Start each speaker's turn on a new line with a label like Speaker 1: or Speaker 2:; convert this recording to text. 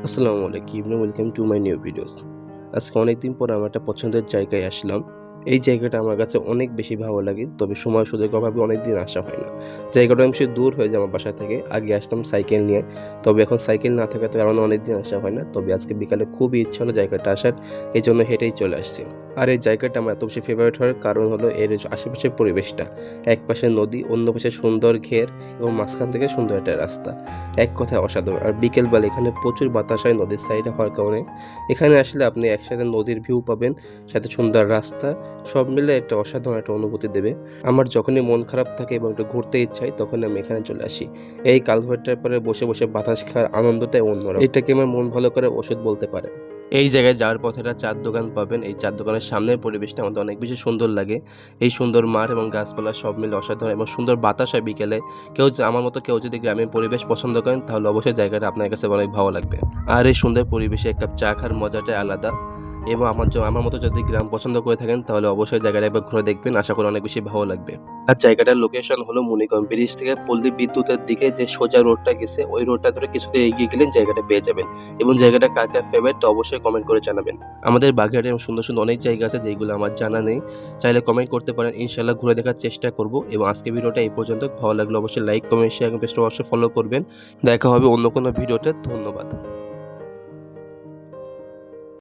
Speaker 1: আসসালামু আলাইকুম, welcome to my new videos. আজকে অনেকদিন পর আমার একটা পছন্দের জায়গায় আসলাম। এই জায়গাটা আমার কাছে অনেক বেশি ভালো লাগে, তবে সময় সুযোগ অভাবে অনেকদিন আসা হয় না। জায়গাটা অংশে দূর হয়ে যায় আমার বাসা থেকে। আগে আসতাম সাইকেল নিয়ে, তবে এখন সাইকেল না থাকার কারণে অনেকদিন আসা হয় না। তবে আজকে বিকালে খুবই ইচ্ছা হলো জায়গাটা আসার, এই জন্য হেঁটেই চলে আসছি। আর এই জায়গাটা আমার এত বেশি ফেভারিট হওয়ার কারণ হলো এর আশেপাশের পরিবেশটা। এক পাশে নদী, অন্য পাশে সুন্দর ঘের এবং মাঝখান থেকে সুন্দর একটা রাস্তা। এক কথায় অসাধারণ। আর বিকেলবেলা এখানে প্রচুর বাতাস হয় নদীর সাইডে হওয়ার কারণে। এখানে আসলে আপনি একসাথে নদীর ভিউ পাবেন, সাথে সুন্দর রাস্তা, সব মিলে একটা অসাধারণ একটা অনুভূতি দেবে। আমার যখনই মন খারাপ থাকে এবং একটু ঘুরতে ইচ্ছা হয় তখন আমি এখানে চলে আসি। এই কালভার্টটার পরে বসে বসে বাতাস খাওয়ার আনন্দটাই অন্যরকম। এটাকে আমার মন ভালো করে ওষুধ বলতে পারে। এই জায়গায় যাওয়ার পথে একটা চার দোকান পাবেন। এই চার দোকানের সামনের পরিবেশটা আমাদের অনেক বেশি সুন্দর লাগে। এই সুন্দর মাঠ এবং গাছপালা সব মিলে অসাধারণ এবং সুন্দর বাতাস হয় বিকেলে। আমার মতো কেউ যদি গ্রামীণ পরিবেশ পছন্দ করেন তাহলে অবশ্যই জায়গাটা আপনার কাছে অনেক ভালো লাগবে। আর এই সুন্দর পরিবেশে এক কাপ চা খাওয়ার মজাটাই আলাদা। এবং আমার মতো যদি গ্রাম পছন্দ করে থাকেন তাহলে অবশ্যই জায়গাটা একবার ঘুরে দেখবেন, আশা করি অনেক বেশি ভালো লাগবে। আর জায়গাটার লোকেশন হলো মনিকম ব্রিজ থেকে পল্লী বিদ্যুতের দিকে যে সোজা রোডটা গেছে ওই রোডটা ধরে কিছুটা এগিয়ে গেলেন জায়গাটা পেয়ে যাবেন। এবং জায়গাটা কার কার ফেভারিট অবশ্যই কমেন্ট করে জানাবেন। আমাদের বাগেরহাটে এরকম সুন্দর সুন্দর অনেক জায়গা আছে যেগুলো আমার জানা নেই, চাইলে কমেন্ট করতে পারেন, ইনশাল্লাহ ঘুরে দেখার চেষ্টা করব। এবং আজকে ভিডিওটা এই পর্যন্ত। ভালো লাগলে অবশ্যই লাইক কমেন্ট শেয়ার এবং পেজটা অবশ্যই ফলো করবেন। দেখা হবে অন্য কোনো ভিডিওতে। ধন্যবাদ।